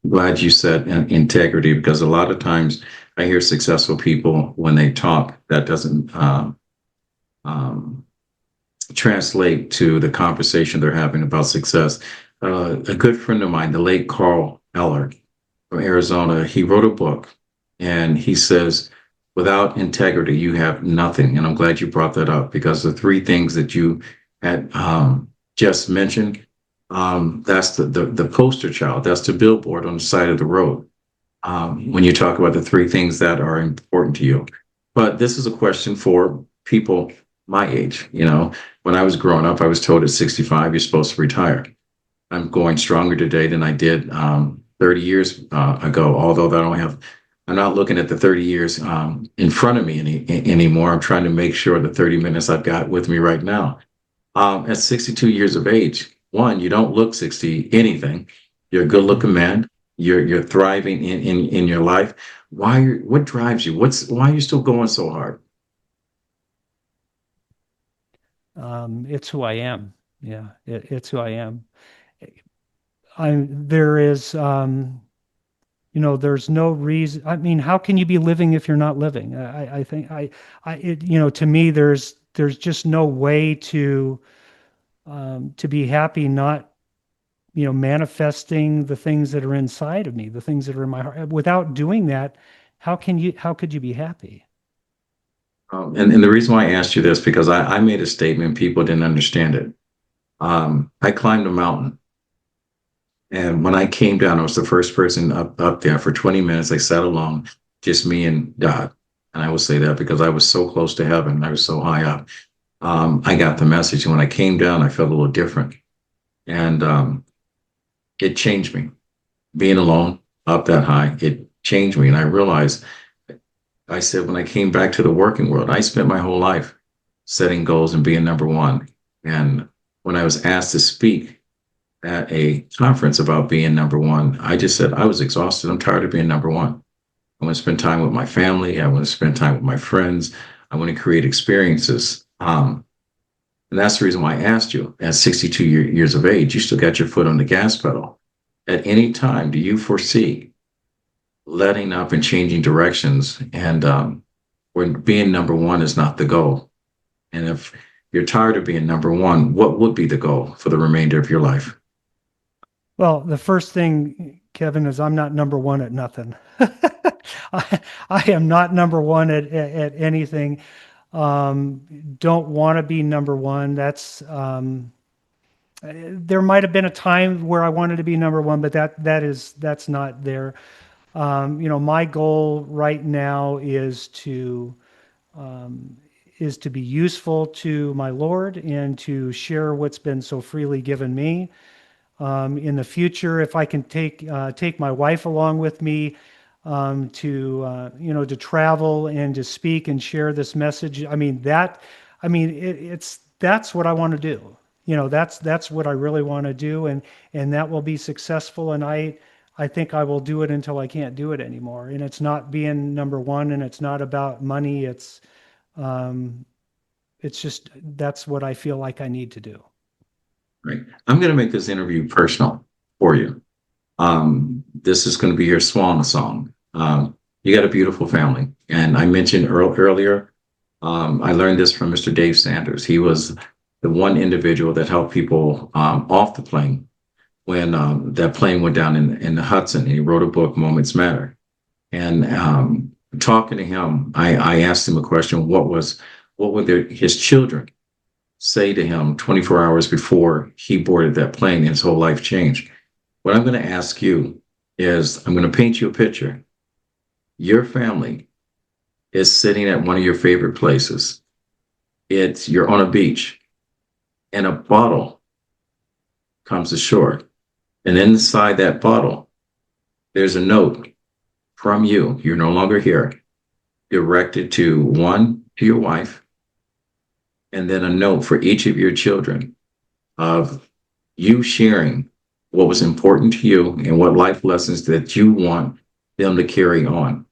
glad you said integrity, because a lot of times I hear successful people when they talk, that doesn't um, translate to the conversation they're having about success. A good friend of mine, the late Carl Eller from Arizona, he wrote a book and he says, without integrity, you have nothing. And I'm glad you brought that up, because the three things that you had just mentioned, that's the poster child, that's the billboard on the side of the road. When you talk about the three things that are important to you. But this is a question for people my age. When I was growing up, I was told at 65, you're supposed to retire. I'm going stronger today than I did 30 years ago, although I don't have I'm not looking at the 30 years in front of me anymore. I'm trying to make sure the 30 minutes I've got with me right now. At 62 years of age, one, you don't look 60 anything. You're a good looking man. You're thriving in your life. What drives you? Why are you still going so hard? It's who I am. Yeah, it's who I am. There is, there's no reason. I mean, how can you be living if you're not living? I think to me, there's just no way to be happy, not, manifesting the things that are inside of me, the things that are in my heart. Without doing that, how could you be happy? And the reason why I asked you this, because I made a statement, people didn't understand it. I climbed a mountain. And when I came down, I was the first person up there for 20 minutes. I sat alone, just me and God. And I will say that because I was so close to heaven. I was so high up. I got the message. And when I came down, I felt a little different. And it changed me. Being alone up that high, it changed me. And I realized, I said, when I came back to the working world, I spent my whole life setting goals and being number one. And when I was asked to speak at a conference about being number one, I just said, I was exhausted. I'm tired of being number one. I want to spend time with my family. I want to spend time with my friends. I want to create experiences. And that's the reason why I asked you at 62 years of age, you still got your foot on the gas pedal. At any time, do you foresee letting up and changing directions? And when being number one is not the goal. And if you're tired of being number one, what would be the goal for the remainder of your life? Well, the first thing, Kevin, is I'm not number one at nothing. I am not number one at anything. Don't want to be number one. There might have been a time where I wanted to be number one, but that's not there. My goal right now is to be useful to my Lord and to share what's been so freely given me. In the future, if I can take my wife along with me, to travel and to speak and share this message. That's what I want to do. That's what I really want to do, and that will be successful. And I think I will do it until I can't do it anymore. And it's not being number one, and it's not about money. It's just that's what I feel like I need to do. Right. I'm going to make this interview personal for you. This is going to be your swan song. You got a beautiful family. And I mentioned earlier, I learned this from Mr. Dave Sanders. He was the one individual that helped people off the plane when that plane went down in the Hudson. And he wrote a book, Moments Matter. And talking to him, I asked him a question: what would his children say to him 24 hours before he boarded that plane and his whole life changed? What I'm going to ask you is, I'm going to paint you a picture. Your family is sitting at one of your favorite places. You're on a beach and a bottle comes ashore. And inside that bottle, there's a note from you. You're no longer here, directed to your wife, and then a note for each of your children of you sharing what was important to you and what life lessons that you want them to carry on.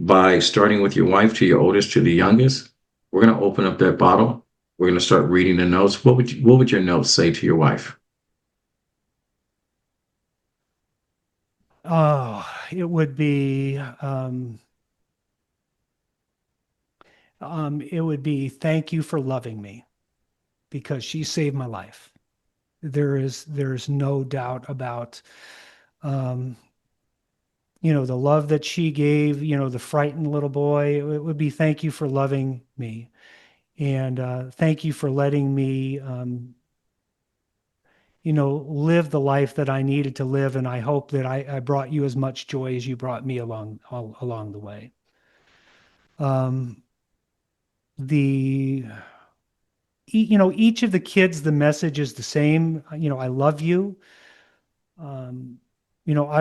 By starting with your wife to your oldest to the youngest, we're going to open up that bottle. We're going to start reading the notes. What would your notes say to your wife? Oh, it would be thank you for loving me, because she saved my life. There's no doubt about, um, the love that she gave, the frightened little boy. It would be thank you for loving me. And thank you for letting me, live the life that I needed to live. And I hope that I brought you as much joy as you brought me along the way. Um, the each of the kids, the message is the same. I love you. I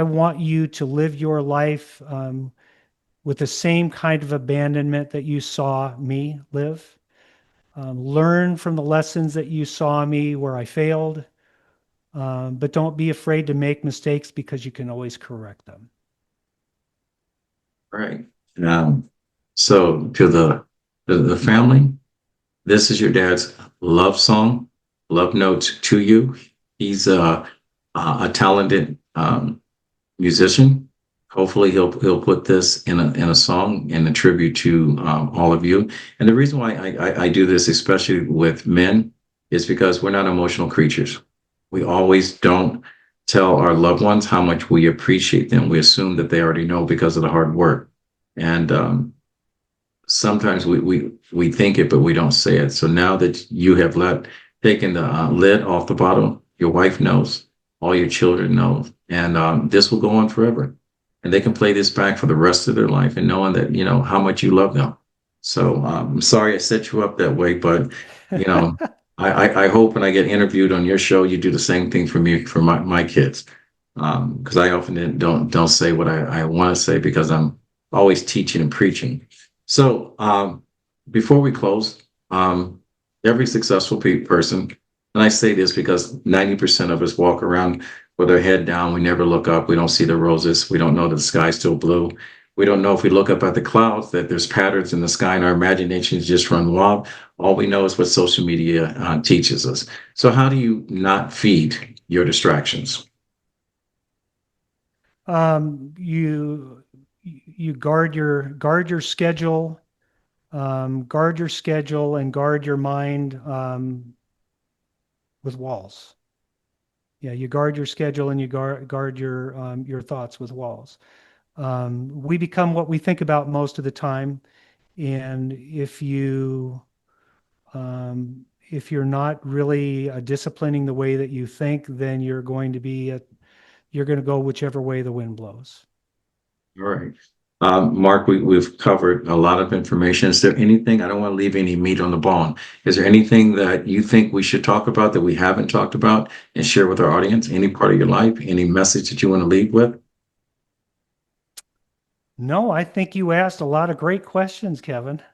want you to live your life, with the same kind of abandonment that you saw me live. Learn from the lessons that you saw me where I failed, but don't be afraid to make mistakes because you can always correct them. Right. So to the family, this is your dad's love song, love notes to you. He's a talented musician. Hopefully, he'll put this in a song in a tribute to all of you. And the reason why I do this, especially with men, is because we're not emotional creatures. We always don't tell our loved ones how much we appreciate them. We assume that they already know because of the hard work. And sometimes we think it, but we don't say it. So now that you have taken the lid off the bottle, your wife knows, all your children know, and this will go on forever. And they can play this back for the rest of their life, and knowing that how much you love them. So I'm sorry I set you up that way, but you know, I hope when I get interviewed on your show, you do the same thing for me for my kids, because I often don't say what I want to say because I'm always teaching and preaching. So before we close, every successful person, and I say this because 90% of us walk around with our head down. We never look up. We don't see the roses. We don't know that the sky's still blue. We don't know if we look up at the clouds that there's patterns in the sky and our imaginations just run wild. All we know is what social media teaches us. So how do you not feed your distractions? You guard your schedule, and guard your mind with walls. Yeah, you guard your schedule and you guard your thoughts with walls. We become what we think about most of the time, and if you're not really disciplining the way that you think, then you're going to go whichever way the wind blows. All right. Mark, we've covered a lot of information. Is there anything, I don't want to leave any meat on the bone. Is there anything that you think we should talk about that we haven't talked about and share with our audience? Any part of your life, any message that you want to leave with? No, I think you asked a lot of great questions, Kevin. All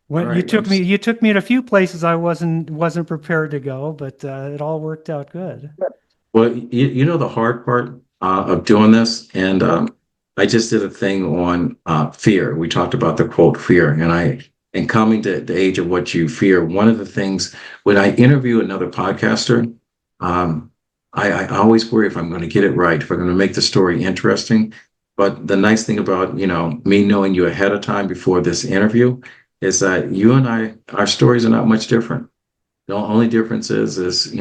When right. you took me in a few places I wasn't prepared to go, but it all worked out good. Well, you know the hard part of doing this, and I just did a thing on fear. We talked about the quote fear, and coming to the age of what you fear. One of the things when I interview another podcaster, I always worry if I'm going to get it right, if I'm going to make the story interesting. But the nice thing about me knowing you ahead of time before this interview is that you and our stories are not much different. The only difference is,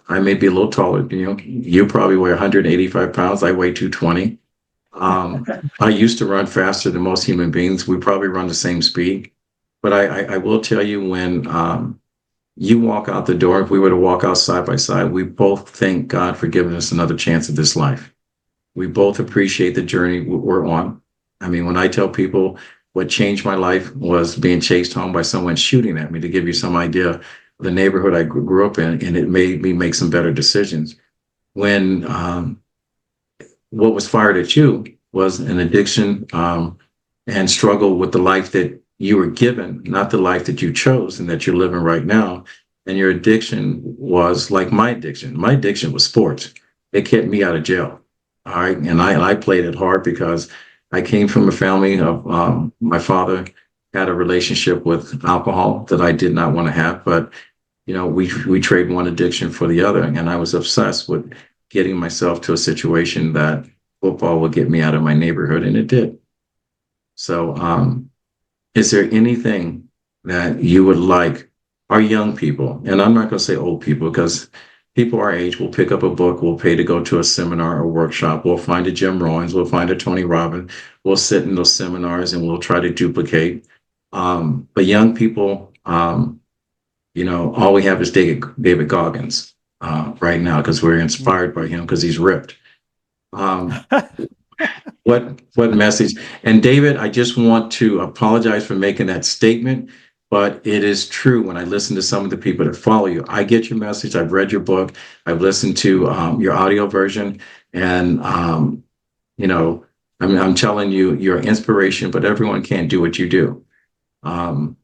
I may be a little taller than you. You probably weigh 185 pounds. I weigh 220. I used to run faster than most human beings. We probably run the same speed. But I will tell you, when you walk out the door, if we were to walk out side by side, we both thank God for giving us another chance at this life. We both appreciate the journey we're on. I mean, when I tell people what changed my life was being chased home by someone shooting at me, to give you some idea of the neighborhood I grew up in, and it made me make some better decisions. When what was fired at you was an addiction and struggle with the life that you were given, not the life that you chose and that you're living right now. And your addiction was like my addiction. My addiction was sports. It kept me out of jail. All right. And I played it hard because I came from a family of my father had a relationship with alcohol that I did not want to have. But, we trade one addiction for the other. And I was obsessed with getting myself to a situation that football would get me out of my neighborhood. And it did. So is there anything that you would like our young people, and I'm not going to say old people, because people our age will pick up a book, will pay to go to a seminar or workshop, we'll find a Jim Rohns, we'll find a Tony Robbins, we'll sit in those seminars and we'll try to duplicate. But young people, all we have is David Goggins right now because we're inspired by him because he's ripped. What message? And David, I just want to apologize for making that statement, but it is true. When I listen to some of the people that follow you, I get your message. I've read your book. I've listened to your audio version, and I'm telling you, you're inspiration, but everyone can't do what you do. Um,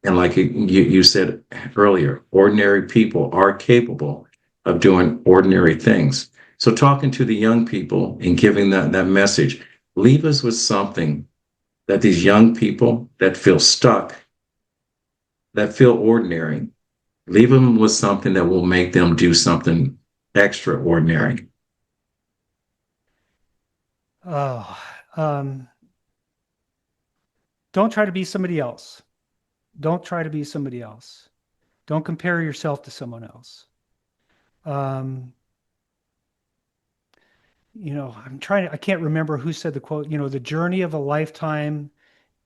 and like you said earlier, ordinary people are capable of doing ordinary things. So talking to the young people and giving that message, leave us with something that these young people that feel stuck, that feel ordinary, leave them with something that will make them do something extraordinary. Oh, um, don't try to be somebody else. Don't try to be somebody else. Don't compare yourself to someone else. Um, I can't remember who said the quote, the journey of a lifetime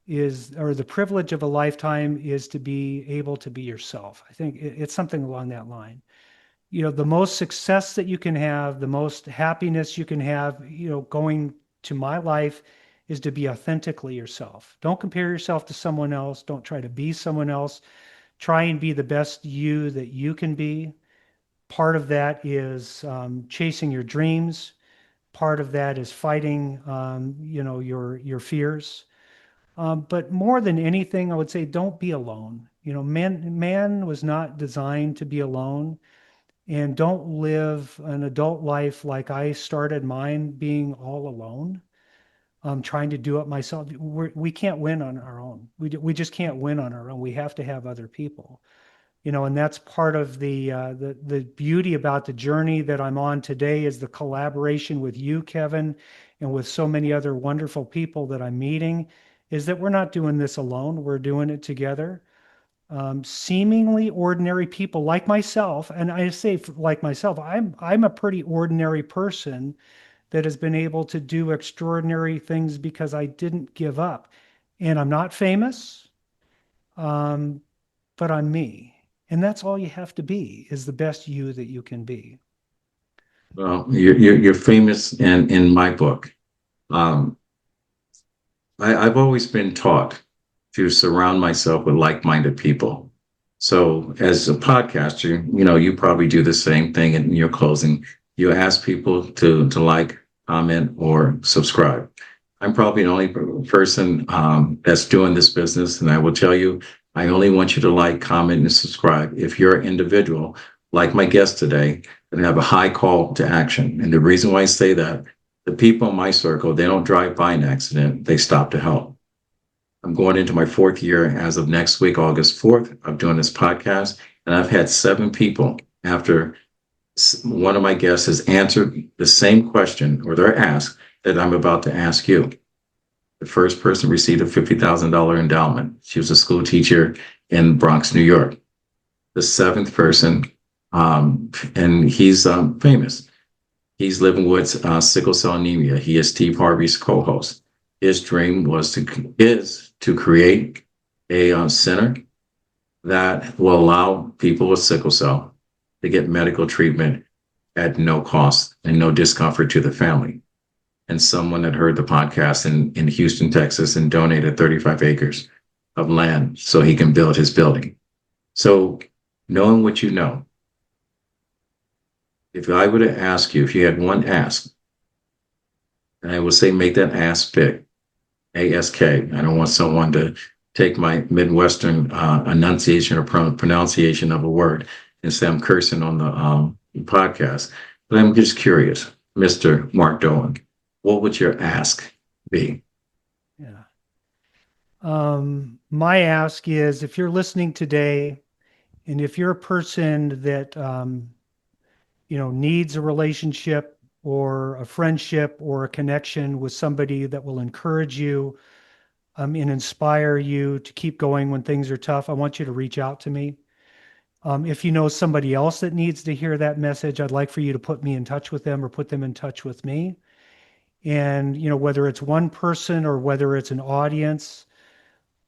or the privilege of a lifetime is to be able to be yourself. I think it's something along that line. The most success that you can have, the most happiness you can have, going to my life is to be authentically yourself. Don't compare yourself to someone else. Don't try to be someone else. Try and be the best you that you can be. Part of that is chasing your dreams. Part of that is fighting, your fears. But more than anything, I would say don't be alone. Man was not designed to be alone, and don't live an adult life like I started mine, being all alone. Trying to do it myself. We can't win on our own. We just can't win on our own. We have to have other people. And that's part of the beauty about the journey that I'm on today is the collaboration with you, Kevin, and with so many other wonderful people that I'm meeting, is that we're not doing this alone. We're doing it together. Seemingly ordinary people like myself, and I say like myself, I'm a pretty ordinary person that has been able to do extraordinary things because I didn't give up. And I'm not famous. Um, but I'm me. And that's all you have to be, is the best you that you can be. Well, you're famous in my book. Um, I've always been taught to surround myself with like-minded people. So as a podcaster, you probably do the same thing in your closing. You ask people to like, comment, or subscribe. I'm probably the only person that's doing this business, and I will tell you, I only want you to like, comment, and subscribe if you're an individual, like my guest today, and have a high call to action. And the reason why I say that, the people in my circle, they don't drive by an accident, they stop to help. I'm going into my fourth year as of next week, August 4th, of doing this podcast. And I've had 7 people after one of my guests has answered the same question, or they're asked, that I'm about to ask you. The first person received a $50,000 endowment. She was a school teacher in Bronx, New York. The 7th person, and he's famous. He's living with sickle cell anemia. He is Steve Harvey's co-host. His dream is to create a center that will allow people with sickle cell to get medical treatment at no cost and no discomfort to the family. And someone had heard the podcast in Houston, Texas, and donated 35 acres of land so he can build his building. So knowing what you know, if I were to ask you, if you had one ask, and I would say make that ask big, ASK. I don't want someone to take my Midwestern enunciation or pronunciation of a word and say I'm cursing on the podcast. But I'm just curious, Mr. Mark Dolan, what would your ask be? Yeah. My ask is, if you're listening today, and if you're a person that needs a relationship or a friendship or a connection with somebody that will encourage you and inspire you to keep going when things are tough, I want you to reach out to me. If you know somebody else that needs to hear that message, I'd like for you to put me in touch with them or put them in touch with me. And, whether it's one person or whether it's an audience,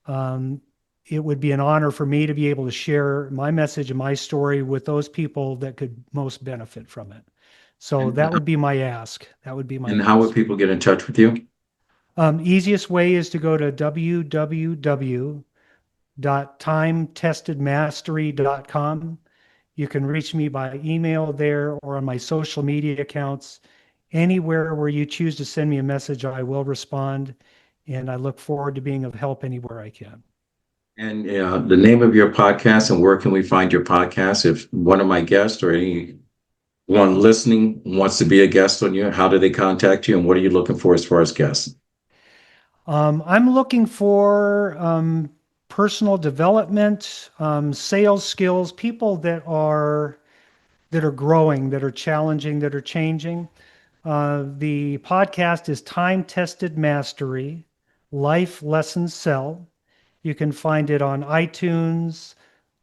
um, it would be an honor for me to be able to share my message and my story with those people that could most benefit from it. So And, that would be my ask. That would be my and how would ask. people get in touch with you? Easiest way is to go to www.timetestedmastery.com. You can reach me by email there or on my social media accounts. Anywhere where you choose to send me a message, I will respond. And I look forward to being of help anywhere I can. And the name of your podcast and where can we find your podcast? If one of my guests or anyone listening wants to be a guest on you, how do they contact you and what are you looking for as far as guests? I'm looking for personal development, sales skills, people that are growing, that are challenging, that are changing. The podcast is Time Tested Mastery, Life Lessons Sell. You can find it on iTunes,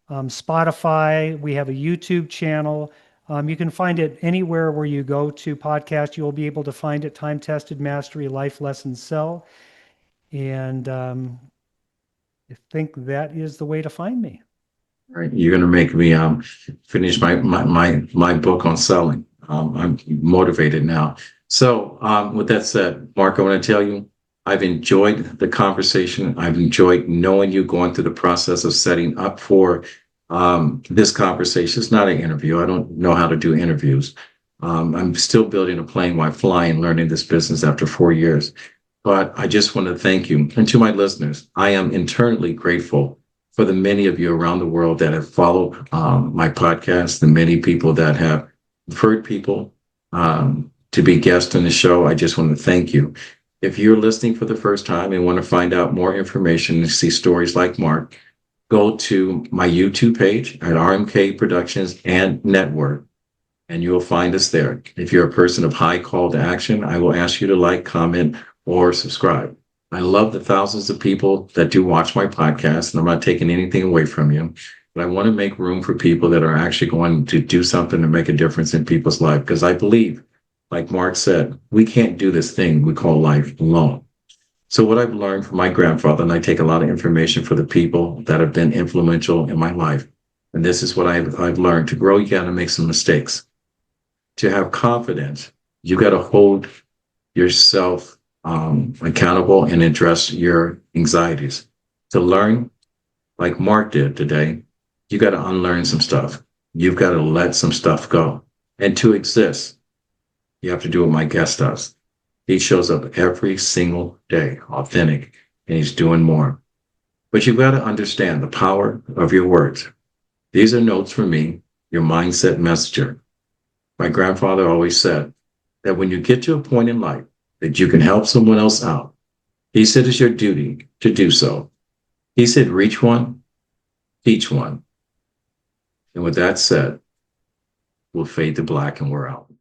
Spotify. We have a YouTube channel. You can find it anywhere where you go to podcast. You'll be able to find it. Time Tested Mastery, Life Lessons Sell. And I think that is the way to find me. All right, you're going to make me finish my book on selling. I'm motivated now. So with that said, Mark, I want to tell you, I've enjoyed the conversation. I've enjoyed knowing you, going through the process of setting up for this conversation. It's not an interview. I don't know how to do interviews. I'm still building a plane while flying, learning this business after 4 years. But I just want to thank you. And to my listeners, I am internally grateful for the many of you around the world that have followed my podcast, the many people that have referred people to be guests on the show. I just want to thank you. If you're listening for the first time and want to find out more information and see stories like Mark, go to my YouTube page at RMK Productions and Network, and you'll find us there. If you're a person of high call to action, I will ask you to like, comment, or subscribe. I love the thousands of people that do watch my podcast, and I'm not taking anything away from you, but I want to make room for people that are actually going to do something to make a difference in people's life, because I believe, like Mark said, we can't do this thing we call life alone. So what I've learned from my grandfather, and I take a lot of information for the people that have been influential in my life, and this is what I've learned. To grow, you got to make some mistakes. To have confidence, you got to hold yourself accountable and address your anxieties. To learn, like Mark did today, you got to unlearn some stuff. You've got to let some stuff go. And to exist, you have to do what my guest does. He shows up every single day, authentic, and he's doing more. But you've got to understand the power of your words. These are notes from me, your mindset messenger. My grandfather always said that when you get to a point in life that you can help someone else out, he said it's your duty to do so. He said, reach one, teach one. And with that said, we'll fade to black and we're out.